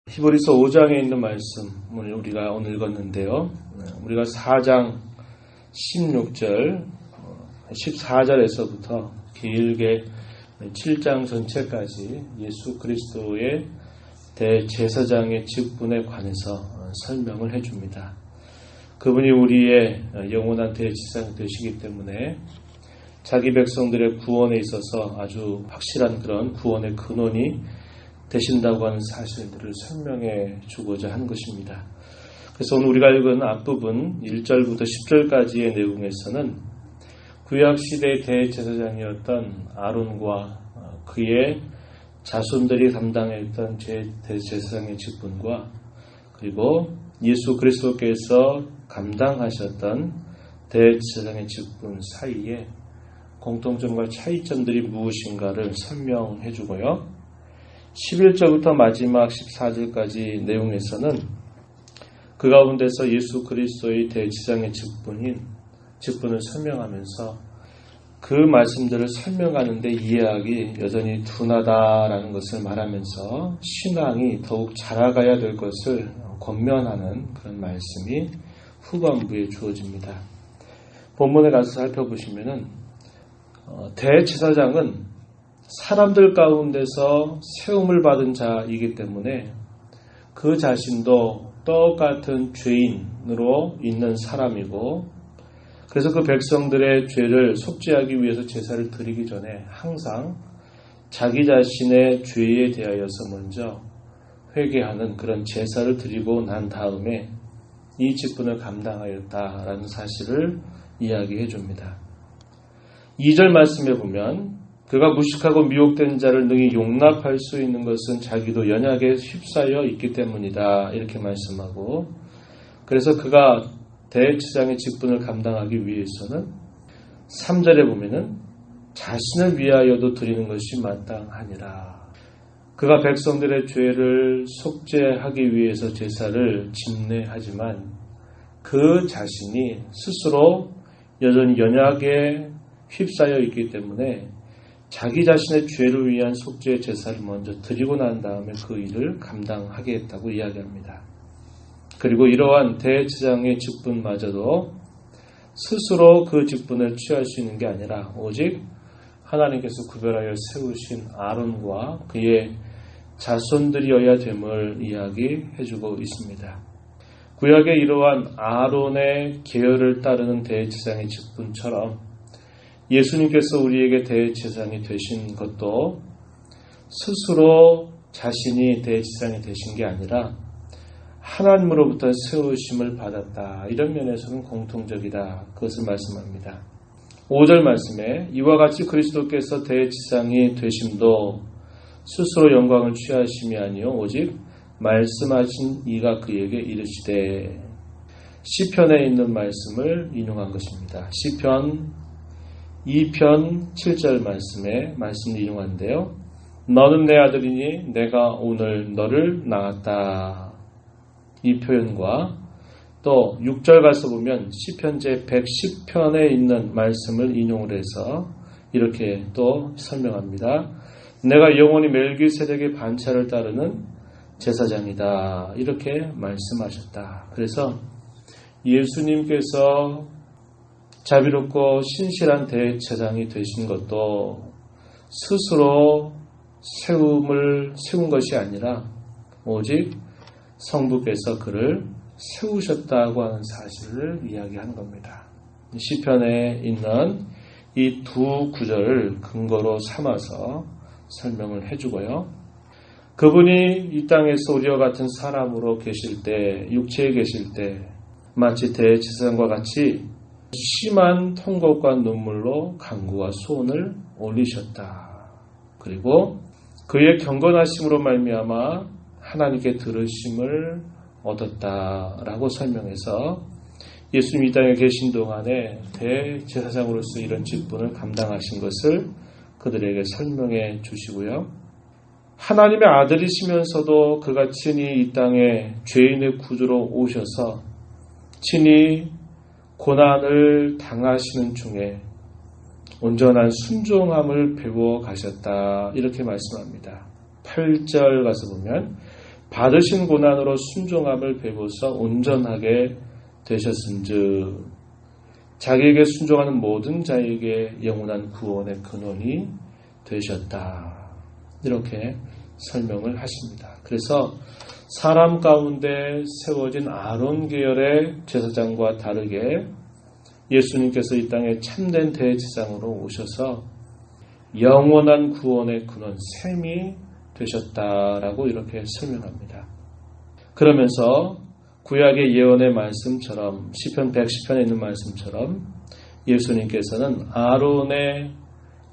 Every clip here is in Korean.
히브리서 5장에 있는 말씀을 우리가 오늘 읽었는데요. 우리가 4장 16절, 14절에서부터 길게 7장 전체까지 예수 그리스도의 대제사장의 직분에 관해서 설명을 해줍니다. 그분이 우리의 영원한 대제사장이 되시기 때문에 자기 백성들의 구원에 있어서 아주 확실한 그런 구원의 근원이 되신다고 하는 사실들을 설명해 주고자 하는 것입니다. 그래서 오늘 우리가 읽은 앞부분 1절부터 10절까지의 내용에서는 구약시대의 대제사장이었던 아론과 그의 자손들이 담당했던 대제사장의 직분과 그리고 예수 그리스도께서 감당하셨던 대제사장의 직분 사이에 공통점과 차이점들이 무엇인가를 설명해 주고요. 11절부터 마지막 14절까지 내용에서는 그 가운데서 예수 그리스도의 대제사장의 직분을 설명하면서 그 말씀들을 설명하는데 이해하기 여전히 둔하다라는 것을 말하면서 신앙이 더욱 자라가야 될 것을 권면하는 그런 말씀이 후반부에 주어집니다. 본문에 가서 살펴보시면은 대제사장은 사람들 가운데서 세움을 받은 자이기 때문에 그 자신도 똑같은 죄인으로 있는 사람이고, 그래서 그 백성들의 죄를 속죄하기 위해서 제사를 드리기 전에 항상 자기 자신의 죄에 대하여서 먼저 회개하는 그런 제사를 드리고 난 다음에 이 직분을 감당하였다라는 사실을 이야기해 줍니다. 2절 말씀에 보면 그가 무식하고 미혹된 자를 능히 용납할 수 있는 것은 자기도 연약에 휩싸여 있기 때문이다, 이렇게 말씀하고, 그래서 그가 대제사장의 직분을 감당하기 위해서는 3절에 보면은 자신을 위하여도 드리는 것이 마땅하니라. 그가 백성들의 죄를 속죄하기 위해서 제사를 집례하지만 그 자신이 스스로 여전히 연약에 휩싸여 있기 때문에 자기 자신의 죄를 위한 속죄의 제사를 먼저 드리고 난 다음에 그 일을 감당하겠다고 이야기합니다. 그리고 이러한 대제사장의 직분마저도 스스로 그 직분을 취할 수 있는 게 아니라 오직 하나님께서 구별하여 세우신 아론과 그의 자손들이어야 됨을 이야기해주고 있습니다. 구약의 이러한 아론의 계열을 따르는 대제사장의 직분처럼 예수님께서 우리에게 대제사장이 되신 것도 스스로 자신이 대제사장이 되신 게 아니라 하나님으로부터 세우심을 받았다, 이런 면에서는 공통적이다, 그것을 말씀합니다. 5절 말씀에 이와 같이 그리스도께서 대제사장이 되심도 스스로 영광을 취하심이 아니요 오직 말씀하신 이가 그에게 이르시되, 시편에 있는 말씀을 인용한 것입니다. 시편 2편 7절 말씀을 인용하는데요. 너는 내 아들이니 내가 오늘 너를 낳았다, 이 표현과 또 6절 가서 보면 시편 제 110편에 있는 말씀을 인용을 해서 이렇게 또 설명합니다. 내가 영원히 멜기세덱의 반차를 따르는 제사장이다, 이렇게 말씀하셨다. 그래서 예수님께서 자비롭고 신실한 대제사장이 되신 것도 스스로 세운 것이 아니라 오직 성부께서 그를 세우셨다고 하는 사실을 이야기하는 겁니다. 시편에 있는 이 두 구절을 근거로 삼아서 설명을 해주고요. 그분이 이 땅에서 우리와 같은 사람으로 계실 때, 육체에 계실 때 마치 대제사장과 같이 심한 통곡과 눈물로 간구와 소원을 올리셨다. 그리고 그의 경건하심으로 말미암아 하나님께 들으심을 얻었다라고 설명해서 예수님이 이 땅에 계신 동안에 대제사장으로서 이런 직분을 감당하신 것을 그들에게 설명해 주시고요. 하나님의 아들이시면서도 그가 친히 이 땅에 죄인의 구주로 오셔서 친히 고난을 당하시는 중에 온전한 순종함을 배워 가셨다, 이렇게 말씀합니다. 8절 가서 보면 받으신 고난으로 순종함을 배워서 온전하게 되셨은즉 자기에게 순종하는 모든 자에게 영원한 구원의 근원이 되셨다. 이렇게 설명을 하십니다. 그래서 사람 가운데 세워진 아론 계열의 제사장과 다르게 예수님께서 이 땅에 참된 대제사장으로 오셔서 영원한 구원의 근원, 셈이 되셨다라고 이렇게 설명합니다. 그러면서 구약의 예언의 말씀처럼 시편 110편에 있는 말씀처럼 예수님께서는 아론의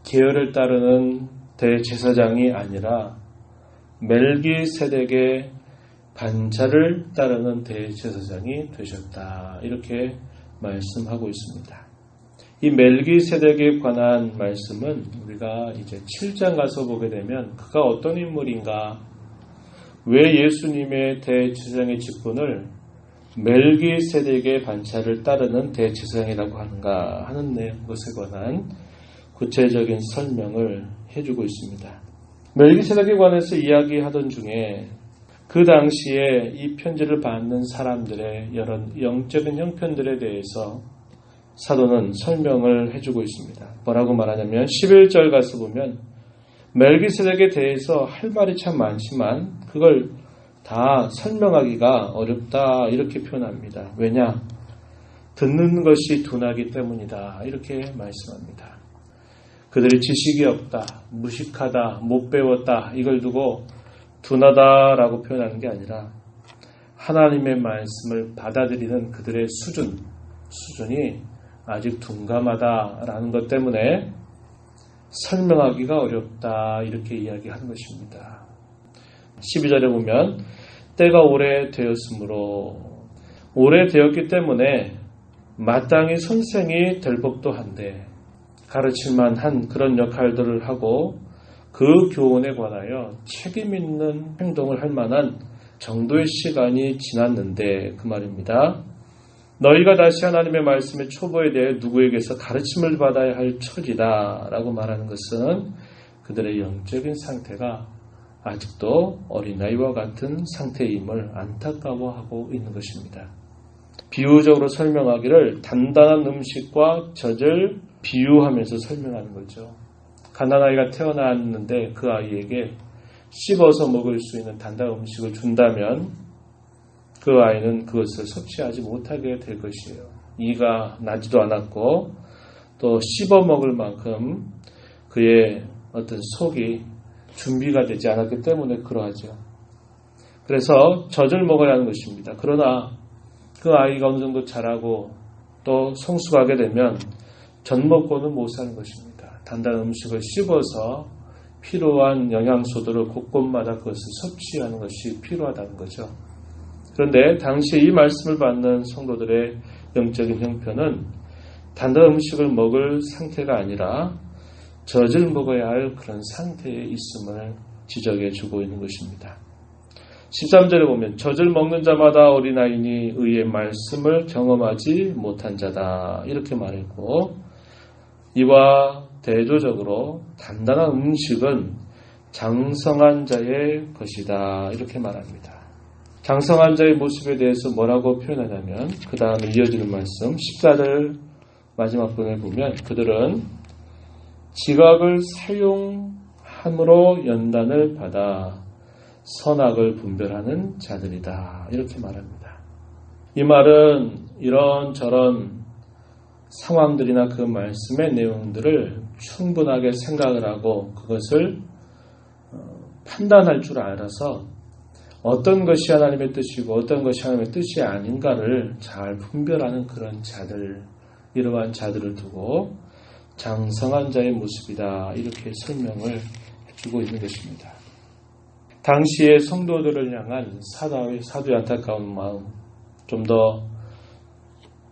계열을 따르는 대제사장이 아니라 멜기세덱의 반차를 따르는 대제사장이 되셨다. 이렇게 말씀하고 있습니다. 이 멜기세덱에 관한 말씀은 우리가 이제 7장 가서 보게 되면 그가 어떤 인물인가, 왜 예수님의 대제사장의 직분을 멜기세덱의 반차를 따르는 대제사장이라고 하는가 하는 것에 관한 구체적인 설명을 해주고 있습니다. 멜기세덱에 관해서 이야기하던 중에 그 당시에 이 편지를 받는 사람들의 여러 영적인 형편들에 대해서 사도는 설명을 해주고 있습니다. 뭐라고 말하냐면 11절 가서 보면 멜기세덱에 대해서 할 말이 참 많지만 그걸 다 설명하기가 어렵다 이렇게 표현합니다. 왜냐? 듣는 것이 둔하기 때문이다 이렇게 말씀합니다. 그들이 지식이 없다, 무식하다, 못 배웠다 이걸 두고 둔하다라고 표현하는 게 아니라 하나님의 말씀을 받아들이는 그들의 수준이 아직 둔감하다라는 것 때문에 설명하기가 어렵다 이렇게 이야기하는 것입니다. 12절에 보면 때가 오래되었으므로 오래되었기 때문에 마땅히 선생이 될 법도 한데 가르칠만 한 그런 역할들을 하고 그 교훈에 관하여 책임 있는 행동을 할 만한 정도의 시간이 지났는데 그 말입니다. 너희가 다시 하나님의 말씀의 초보에 대해 누구에게서 가르침을 받아야 할 처지다 라고 말하는 것은 그들의 영적인 상태가 아직도 어린아이와 같은 상태임을 안타까워하고 있는 것입니다. 비유적으로 설명하기를 단단한 음식과 젖을 비유하면서 설명하는 거죠. 가난아이가 태어났는데 그 아이에게 씹어서 먹을 수 있는 단단한 음식을 준다면 그 아이는 그것을 섭취하지 못하게 될 것이에요. 이가 나지도 않았고 또 씹어 먹을 만큼 그의 어떤 속이 준비가 되지 않았기 때문에 그러하죠. 그래서 젖을 먹어야 하는 것입니다. 그러나 그 아이가 어느 정도 자라고 또 성숙하게 되면 젖 먹고는 못 사는 것입니다. 단단한 음식을 씹어서 필요한 영양소들을 곳곳마다 그것을 섭취하는 것이 필요하다는 거죠. 그런데 당시 이 말씀을 받는 성도들의 영적인 형편은 단단한 음식을 먹을 상태가 아니라 젖을 먹어야 할 그런 상태에 있음을 지적해 주고 있는 것입니다. 13절에 보면 젖을 먹는 자마다 어린아이니 의의 말씀을 경험하지 못한 자다 이렇게 말했고 이와 대조적으로 단단한 음식은 장성한 자의 것이다 이렇게 말합니다. 장성한 자의 모습에 대해서 뭐라고 표현하냐면 그 다음에 이어지는 말씀 14절 마지막 부분에 보면 그들은 지각을 사용함으로 연단을 받아 선악을 분별하는 자들이다 이렇게 말합니다. 이 말은 이런저런 상황들이나 그 말씀의 내용들을 충분하게 생각을 하고 그것을 판단할 줄 알아서 어떤 것이 하나님의 뜻이고 어떤 것이 하나님의 뜻이 아닌가를 잘 분별하는 그런 자들, 이러한 자들을 두고 장성한 자의 모습이다 이렇게 설명을 해주고 있는 것입니다. 당시의 성도들을 향한 사도의 안타까운 마음, 좀 더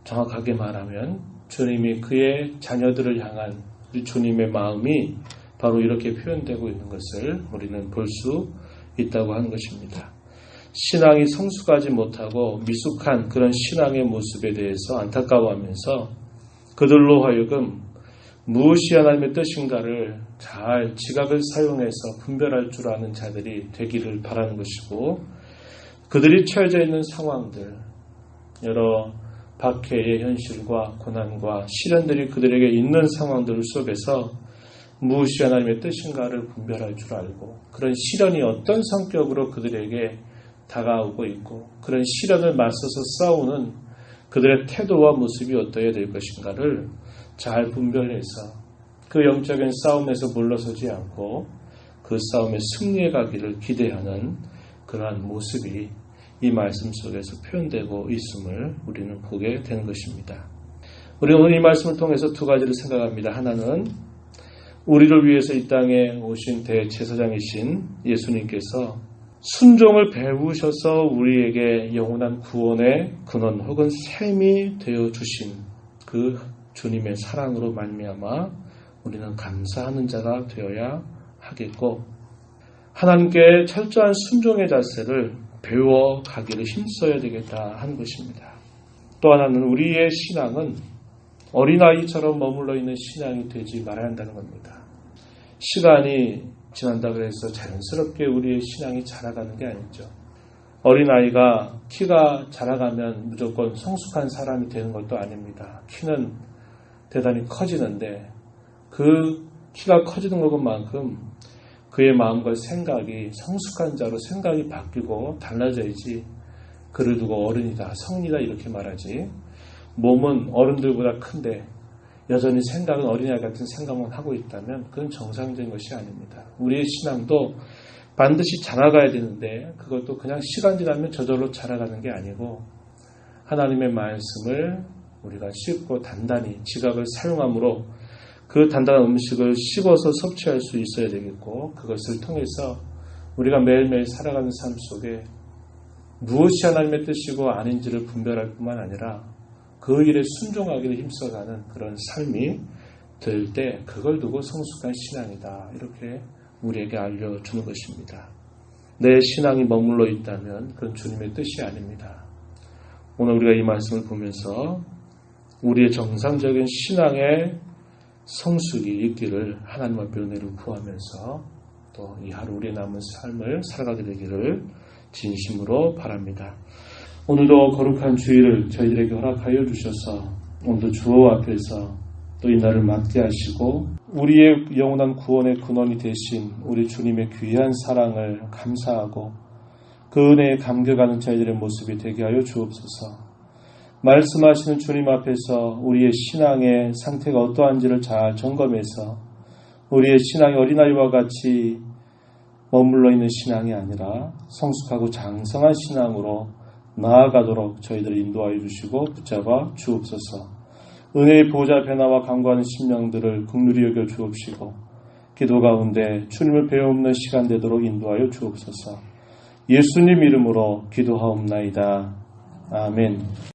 정확하게 말하면 주님이 그의 자녀들을 향한 우리 주님의 마음이 바로 이렇게 표현되고 있는 것을 우리는 볼 수 있다고 하는 것입니다. 신앙이 성숙하지 못하고 미숙한 그런 신앙의 모습에 대해서 안타까워하면서 그들로 하여금 무엇이 하나님의 뜻인가를 잘 지각을 사용해서 분별할 줄 아는 자들이 되기를 바라는 것이고 그들이 처해져 있는 상황들, 여러 박해의 현실과 고난과 시련들이 그들에게 있는 상황들 속에서 무엇이 하나님의 뜻인가를 분별할 줄 알고, 그런 시련이 어떤 성격으로 그들에게 다가오고 있고, 그런 시련을 맞서서 싸우는 그들의 태도와 모습이 어떠해야 될 것인가를 잘 분별해서 그 영적인 싸움에서 물러서지 않고 그 싸움에 승리해 가기를 기대하는 그러한 모습이 이 말씀 속에서 표현되고 있음을 우리는 보게 되는 것입니다. 우리는 오늘 이 말씀을 통해서 두 가지를 생각합니다. 하나는 우리를 위해서 이 땅에 오신 대제사장이신 예수님께서 순종을 배우셔서 우리에게 영원한 구원의 근원 혹은 샘이 되어주신 그 주님의 사랑으로 말미암아 우리는 감사하는 자가 되어야 하겠고, 하나님께 철저한 순종의 자세를 배워가기를 힘써야 되겠다 하는 것입니다. 또 하나는 우리의 신앙은 어린아이처럼 머물러 있는 신앙이 되지 말아야 한다는 겁니다. 시간이 지난다고 해서 자연스럽게 우리의 신앙이 자라가는 게 아니죠. 어린아이가 키가 자라가면 무조건 성숙한 사람이 되는 것도 아닙니다. 키는 대단히 커지는데 그 키가 커지는 것만큼 그의 마음과 생각이 성숙한 자로 생각이 바뀌고 달라져야지 그를 두고 어른이다, 성이다 이렇게 말하지, 몸은 어른들보다 큰데 여전히 생각은 어린아이 같은 생각만 하고 있다면 그건 정상적인 것이 아닙니다. 우리의 신앙도 반드시 자라가야 되는데 그것도 그냥 시간 지나면 저절로 자라가는 게 아니고 하나님의 말씀을 우리가 씹고 단단히 지각을 사용함으로 그 단단한 음식을 씹어서 섭취할 수 있어야 되겠고, 그것을 통해서 우리가 매일매일 살아가는 삶 속에 무엇이 하나님의 뜻이고 아닌지를 분별할 뿐만 아니라 그 일에 순종하기를 힘써가는 그런 삶이 될 때 그걸 두고 성숙한 신앙이다 이렇게 우리에게 알려주는 것입니다. 내 신앙이 머물러 있다면 그건 주님의 뜻이 아닙니다. 오늘 우리가 이 말씀을 보면서 우리의 정상적인 신앙의 성숙이 있기를 하나님 앞에 은혜를 구하면서 또 이 하루 우리의 남은 삶을 살아가게 되기를 진심으로 바랍니다. 오늘도 거룩한 주일을 저희들에게 허락하여 주셔서 오늘도 주 앞에서 또 이 날을 맞게 하시고 우리의 영원한 구원의 근원이 되신 우리 주님의 귀한 사랑을 감사하고 그 은혜에 감격하는 저희들의 모습이 되게 하여 주옵소서. 말씀하시는 주님 앞에서 우리의 신앙의 상태가 어떠한지를 잘 점검해서 우리의 신앙이 어린아이와 같이 머물러 있는 신앙이 아니라 성숙하고 장성한 신앙으로 나아가도록 저희들을 인도하여 주시고 붙잡아 주옵소서. 은혜의 보좌 변화와 간구하는 심령들을 긍휼히 여겨 주옵시고 기도 가운데 주님을 배워옵는 시간 되도록 인도하여 주옵소서. 예수님 이름으로 기도하옵나이다. 아멘.